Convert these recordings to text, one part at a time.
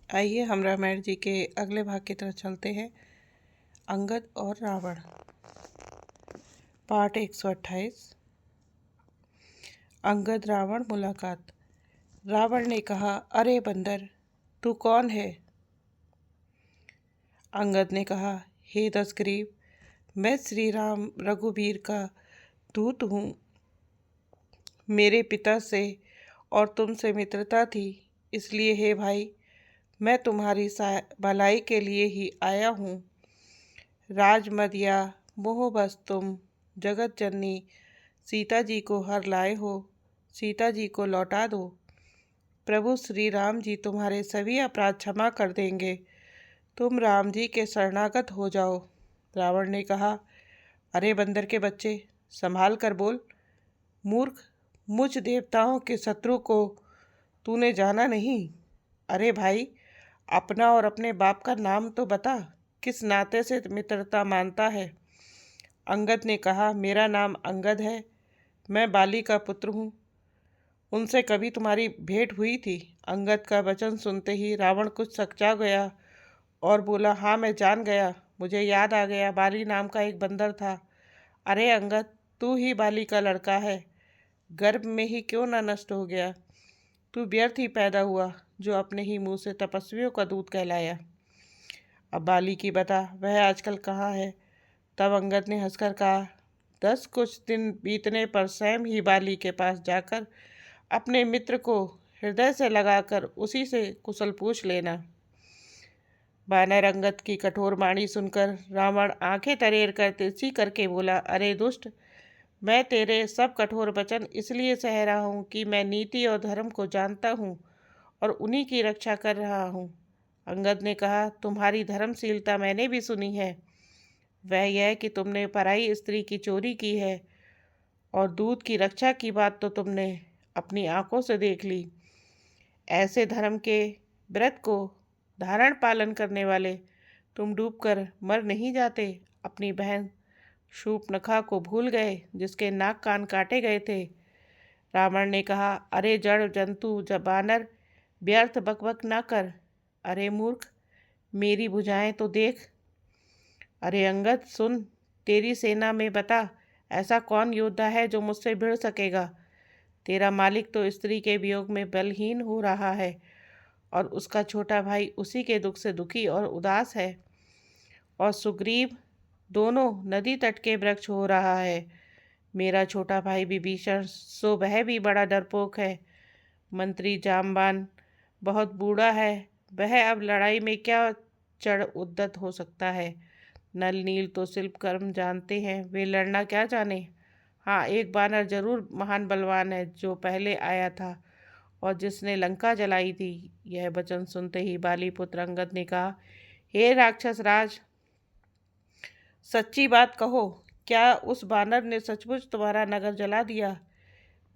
आइए हम रामायण जी के अगले भाग की तरफ चलते हैं। अंगद और रावण, पाठ 128। अंगद रावण मुलाकात। रावण ने कहा, अरे बंदर, तू कौन है? अंगद ने कहा, हे दशग्रीव, मैं श्री राम रघुवीर का दूत हूँ। मेरे पिता से और तुमसे मित्रता थी, इसलिए हे भाई, मैं तुम्हारी भलाई के लिए ही आया हूँ। राजमद या मोह बस तुम जगत जननी सीता जी को हर लाए हो, सीता जी को लौटा दो। प्रभु श्री राम जी तुम्हारे सभी अपराध क्षमा कर देंगे। तुम राम जी के शरणागत हो जाओ। रावण ने कहा, अरे बंदर के बच्चे, संभाल कर बोल। मूर्ख, मुझ देवताओं के शत्रु को तूने जाना नहीं। अरे भाई, अपना और अपने बाप का नाम तो बता, किस नाते से मित्रता मानता है? अंगद ने कहा, मेरा नाम अंगद है, मैं बाली का पुत्र हूँ। उनसे कभी तुम्हारी भेंट हुई थी? अंगद का वचन सुनते ही रावण कुछ सकचा गया और बोला, हाँ मैं जान गया, मुझे याद आ गया, बाली नाम का एक बंदर था। अरे अंगद, तू ही बाली का लड़का है, गर्भ में ही क्यों ना नष्ट हो गया? तू व्यर्थ ही पैदा हुआ, जो अपने ही मुंह से तपस्वियों का दूत कहलाया। अब बाली की बता, वह आजकल कहाँ है? तब अंगद ने हंसकर कहा, 10 कुछ दिन बीतने पर स्वयं ही बाली के पास जाकर अपने मित्र को हृदय से लगाकर उसी से कुशल पूछ लेना। वानर अंगद की कठोर वाणी सुनकर रावण आंखें तरेर कर तिरछी करके बोला, अरे दुष्ट, मैं तेरे सब कठोर वचन इसलिए सह रहा हूँ कि मैं नीति और धर्म को जानता हूँ और उन्हीं की रक्षा कर रहा हूँ। अंगद ने कहा, तुम्हारी धर्मशीलता मैंने भी सुनी है। वह यह कि तुमने पराई स्त्री की चोरी की है और दूध की रक्षा की बात तो तुमने अपनी आंखों से देख ली। ऐसे धर्म के व्रत को धारण पालन करने वाले तुम डूबकर मर नहीं जाते? अपनी बहन शूर्पणखा को भूल गए, जिसके नाक कान काटे गए थे? रावण ने कहा, अरे जड़ जंतु बानर, व्यर्थ बकबक ना कर। अरे मूर्ख, मेरी भुजाएं तो देख। अरे अंगद सुन, तेरी सेना में बता, ऐसा कौन योद्धा है जो मुझसे भिड़ सकेगा? तेरा मालिक तो स्त्री के वियोग में बलहीन हो रहा है और उसका छोटा भाई उसी के दुख से दुखी और उदास है। और सुग्रीव दोनों नदी तट के वृक्ष हो रहा है। मेरा छोटा भाई विभीषण सो वह भी बड़ा डरपोक है। मंत्री जामबान बहुत बूढ़ा है, वह अब लड़ाई में क्या चढ़ उद्यत हो सकता है? नल नील तो शिल्प कर्म जानते हैं, वे लड़ना क्या जाने। हाँ, एक बानर जरूर महान बलवान है, जो पहले आया था और जिसने लंका जलाई थी। यह वचन सुनते ही बाली पुत्र अंगद ने कहा, हे राक्षस राज, सच्ची बात कहो, क्या उस बानर ने सचमुच तुम्हारा नगर जला दिया?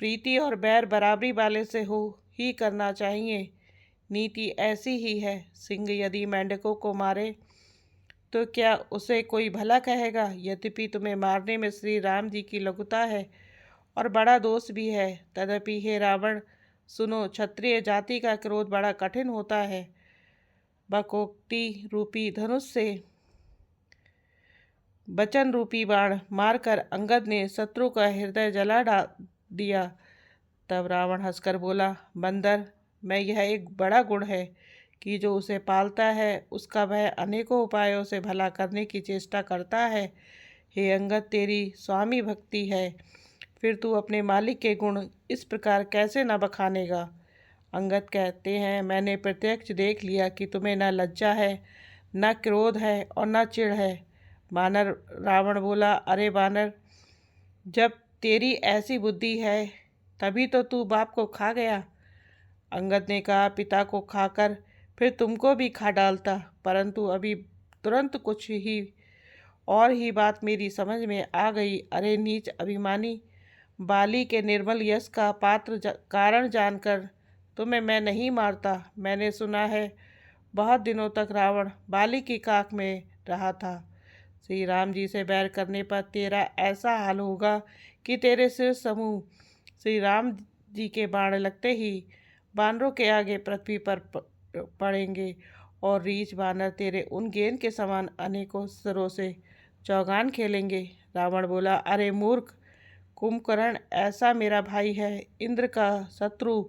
प्रीति और बैर बराबरी वाले से हो ही करना चाहिए, नीति ऐसी ही है। सिंह यदि मेंढकों को मारे तो क्या उसे कोई भला कहेगा? यद्यपि तुम्हें मारने में श्री राम जी की लघुता है और बड़ा दोष भी है, तदपि हे रावण सुनो, क्षत्रिय जाति का क्रोध बड़ा कठिन होता है। बकोक्ति रूपी धनुष से वचन रूपी बाण मारकर अंगद ने शत्रु का हृदय जला दिया। तब रावण हंसकर बोला, बंदर, मैं यह एक बड़ा गुण है कि जो उसे पालता है उसका वह अनेकों उपायों से भला करने की चेष्टा करता है। हे अंगद, तेरी स्वामी भक्ति है, फिर तू अपने मालिक के गुण इस प्रकार कैसे न बखानेगा? अंगद कहते हैं, मैंने प्रत्यक्ष देख लिया कि तुम्हें न लज्जा है, न क्रोध है और न चिढ़ है। बानर रावण बोला, अरे बानर, जब तेरी ऐसी बुद्धि है तभी तो तू बाप को खा गया। अंगद ने कहा, पिता को खाकर फिर तुमको भी खा डालता, परंतु अभी तुरंत कुछ ही और ही बात मेरी समझ में आ गई। अरे नीच अभिमानी, बाली के निर्मल यश का कारण जानकर तुम्हें मैं नहीं मारता। मैंने सुना है बहुत दिनों तक रावण बाली की काख में रहा था। श्री राम जी से बैर करने पर तेरा ऐसा हाल होगा कि तेरे सिर समूह श्री राम जी के बाण लगते ही बानरों के आगे पृथ्वी पर पड़ेंगे और रीछ बानर तेरे उन गेंद के समान अनेकों सिरों से चौगान खेलेंगे। रावण बोला, अरे मूर्ख कुंभकर्ण, ऐसा मेरा भाई है, इंद्र का शत्रु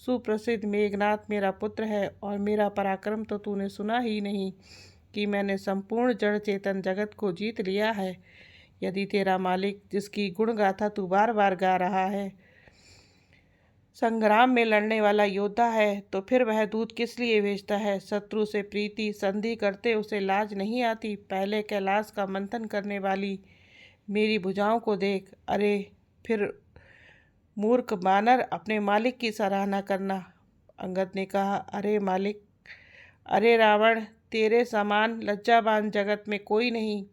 सुप्रसिद्ध मेघनाथ मेरा पुत्र है, और मेरा पराक्रम तो तूने सुना ही नहीं कि मैंने संपूर्ण जड़ चेतन जगत को जीत लिया है। यदि तेरा मालिक, जिसकी गुण गाथा तू बार बार गा रहा है, संग्राम में लड़ने वाला योद्धा है, तो फिर वह दूत किस लिए भेजता है? शत्रु से प्रीति संधि करते उसे लाज नहीं आती? पहले कैलाश का मंथन करने वाली मेरी भुजाओं को देख। अरे फिर मूर्ख बानर, अपने मालिक की सराहना करना। अंगद ने कहा, अरे मालिक, अरे रावण, तेरे समान लज्जावान जगत में कोई नहीं।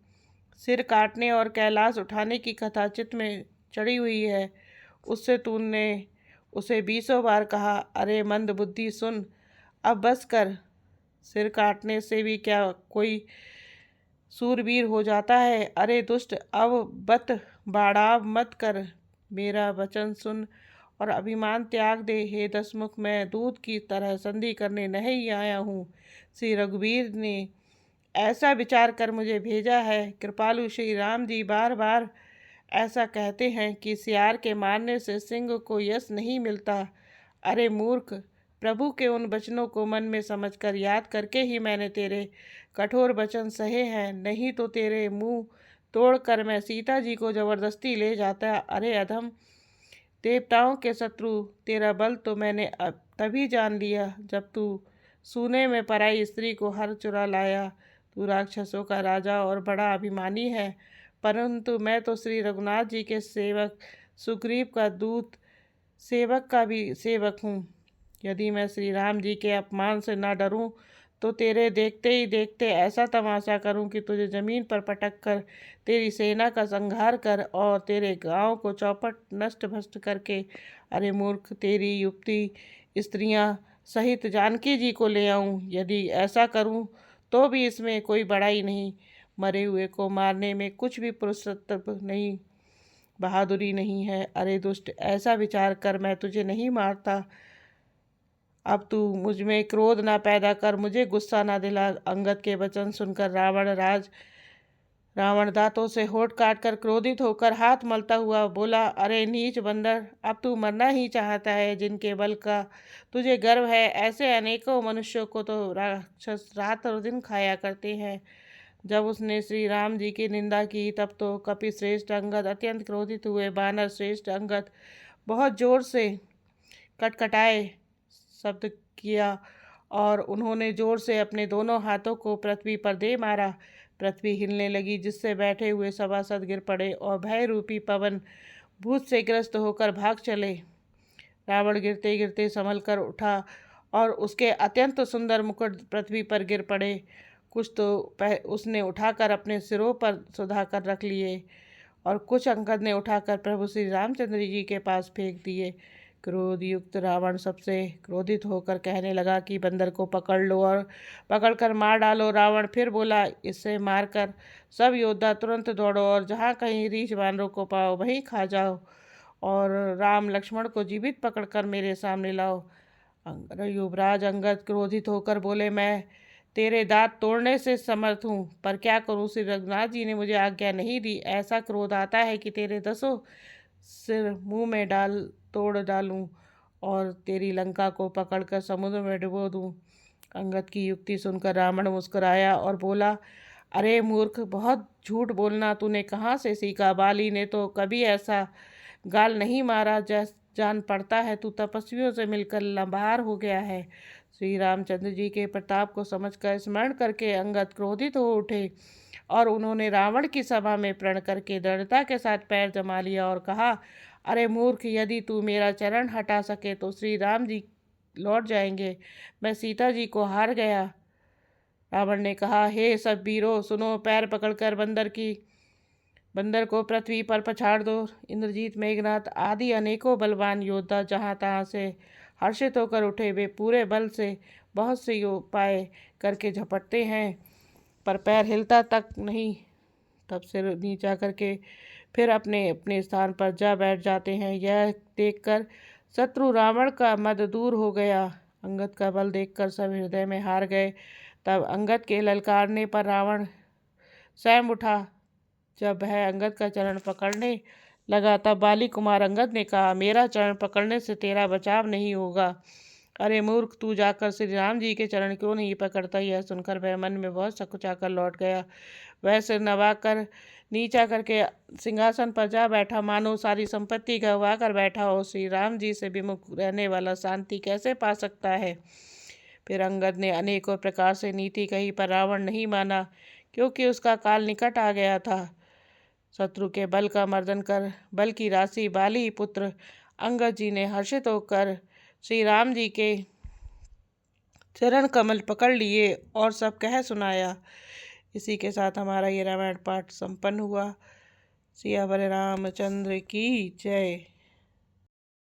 सिर काटने और कैलाश उठाने की कथा चित्त में चढ़ी हुई है, उससे तूने उसे 20 बार कहा। अरे मंद बुद्धि, सुन, अब बस कर। सिर काटने से भी क्या कोई सूरवीर हो जाता है? अरे दुष्ट, अब बत बाड़ाव मत कर, मेरा वचन सुन और अभिमान त्याग दे। हे दसमुख, मैं दूत की तरह संधि करने नहीं आया हूँ। श्री रघुवीर ने ऐसा विचार कर मुझे भेजा है। कृपालु श्री राम जी बार बार ऐसा कहते हैं कि सियार के मारने से सिंह को यश नहीं मिलता। अरे मूर्ख, प्रभु के उन वचनों को मन में समझकर याद करके ही मैंने तेरे कठोर वचन सहे हैं, नहीं तो तेरे मुंह तोड़कर मैं सीता जी को जबरदस्ती ले जाता। अरे अधम, देवताओं के शत्रु, तेरा बल तो मैंने अब तभी जान लिया जब तू सूने में पराई स्त्री को हर चुरा लाया। तू राक्षसों का राजा और बड़ा अभिमानी है, परंतु मैं तो श्री रघुनाथ जी के सेवक सुग्रीव का दूत, सेवक का भी सेवक हूँ। यदि मैं श्री राम जी के अपमान से न डरूं तो तेरे देखते ही देखते ऐसा तमाशा करूं कि तुझे जमीन पर पटक कर तेरी सेना का संहार कर और तेरे गांव को चौपट नष्ट भ्रष्ट करके, अरे मूर्ख, तेरी युवती स्त्रियां सहित जानकी जी को ले आऊं। यदि ऐसा करूं तो भी इसमें कोई बड़ाई नहीं। मरे हुए को मारने में कुछ भी पुरुषत्व नहीं, बहादुरी नहीं है। अरे दुष्ट, ऐसा विचार कर, मैं तुझे नहीं मारता। अब तू मुझ में क्रोध ना पैदा कर, मुझे गुस्सा ना दिला। अंगद के वचन सुनकर रावण दांतों से होठ काट कर क्रोधित होकर हाथ मलता हुआ बोला, अरे नीच बंदर, अब तू मरना ही चाहता है। जिनके बल का तुझे गर्व है, ऐसे अनेकों मनुष्यों को तो राक्षस रात और दिन खाया करते हैं। जब उसने श्री राम जी की निंदा की तब तो कपि श्रेष्ठ अंगद अत्यंत क्रोधित हुए। बानर श्रेष्ठ अंगद बहुत जोर से कटकटाए शब्द किया और उन्होंने जोर से अपने दोनों हाथों को पृथ्वी पर दे मारा। पृथ्वी हिलने लगी, जिससे बैठे हुए सभासद गिर पड़े और भय रूपी पवन भूत से ग्रस्त होकर भाग चले। रावण गिरते गिरते संभल कर उठा और उसके अत्यंत सुंदर मुकुट पृथ्वी पर गिर पड़े। कुछ तो उसने उठाकर अपने सिरों पर सुधाकर रख लिए और कुछ अंगद ने उठाकर प्रभु श्री रामचंद्र जी के पास फेंक दिए। क्रोध युक्त रावण सबसे क्रोधित होकर कहने लगा कि बंदर को पकड़ लो और पकड़कर मार डालो। रावण फिर बोला, इससे मारकर सब योद्धा तुरंत दौड़ो और जहाँ कहीं रीछ बानरों को पाओ वहीं खा जाओ और राम लक्ष्मण को जीवित पकड़कर मेरे सामने लाओ। युवराज अंगद क्रोधित होकर बोले, मैं तेरे दांत तोड़ने से समर्थ हूँ, पर क्या करूँ, श्री रघुनाथ जी ने मुझे आज्ञा नहीं दी। ऐसा क्रोध आता है कि तेरे 10 सिर मुंह में तोड़ डालूं और तेरी लंका को पकड़कर समुद्र में डुबो दूं। अंगद की युक्ति सुनकर रावण मुस्कुराया और बोला, अरे मूर्ख, बहुत झूठ बोलना तूने कहाँ से सीखा? बाली ने तो कभी ऐसा गाल नहीं मारा। जान पड़ता है तू तपस्वियों से मिलकर लंबार हो गया है। श्री रामचंद्र जी के प्रताप को समझकर स्मरण करके अंगद क्रोधित हो उठे और उन्होंने रावण की सभा में प्रण करके दृढ़ता के साथ पैर जमा लिया और कहा, अरे मूर्ख, यदि तू मेरा चरण हटा सके तो श्री राम जी लौट जाएंगे। मैं सीता जी को हार गया। रावण ने कहा, हे सब वीरों सुनो, पैर पकड़कर बंदर को पृथ्वी पर पछाड़ दो। इंद्रजीत, मेघनाथ आदि अनेकों बलवान योद्धा जहाँ तहाँ से हर्षित होकर उठे। वे पूरे बल से बहुत से उपाय करके झपटते हैं, पर पैर हिलता तक नहीं। तब सिर नीचा करके फिर अपने अपने स्थान पर जा बैठ जाते हैं। यह देखकर शत्रु रावण का मद दूर हो गया। अंगद का बल देखकर सब हृदय में हार गए। तब अंगद के ललकारने पर रावण स्वयं उठा। जब वह अंगद का चरण पकड़ने लगा तब बाली कुमार अंगद ने कहा, मेरा चरण पकड़ने से तेरा बचाव नहीं होगा। अरे मूर्ख, तू जाकर श्री राम जी के चरण क्यों नहीं पकड़ता? यह सुनकर वह मन में बहुत सकुचाकर लौट गया। वह सिर नवाकर नीचा करके सिंहासन पर जा बैठा, मानो सारी संपत्ति गंवा कर बैठा हो। श्री राम जी से विमुख रहने वाला शांति कैसे पा सकता है? फिर अंगद ने अनेकों प्रकार से नीति कही, पर रावण नहीं माना, क्योंकि उसका काल निकट आ गया था। शत्रु के बल का मर्दन कर बल की राशि बाली पुत्र अंगद जी ने हर्षित होकर श्री राम जी के चरण कमल पकड़ लिए और सब कह सुनाया। इसी के साथ हमारा ये रामायण पाठ संपन्न हुआ। सियावर रामचंद्र की जय।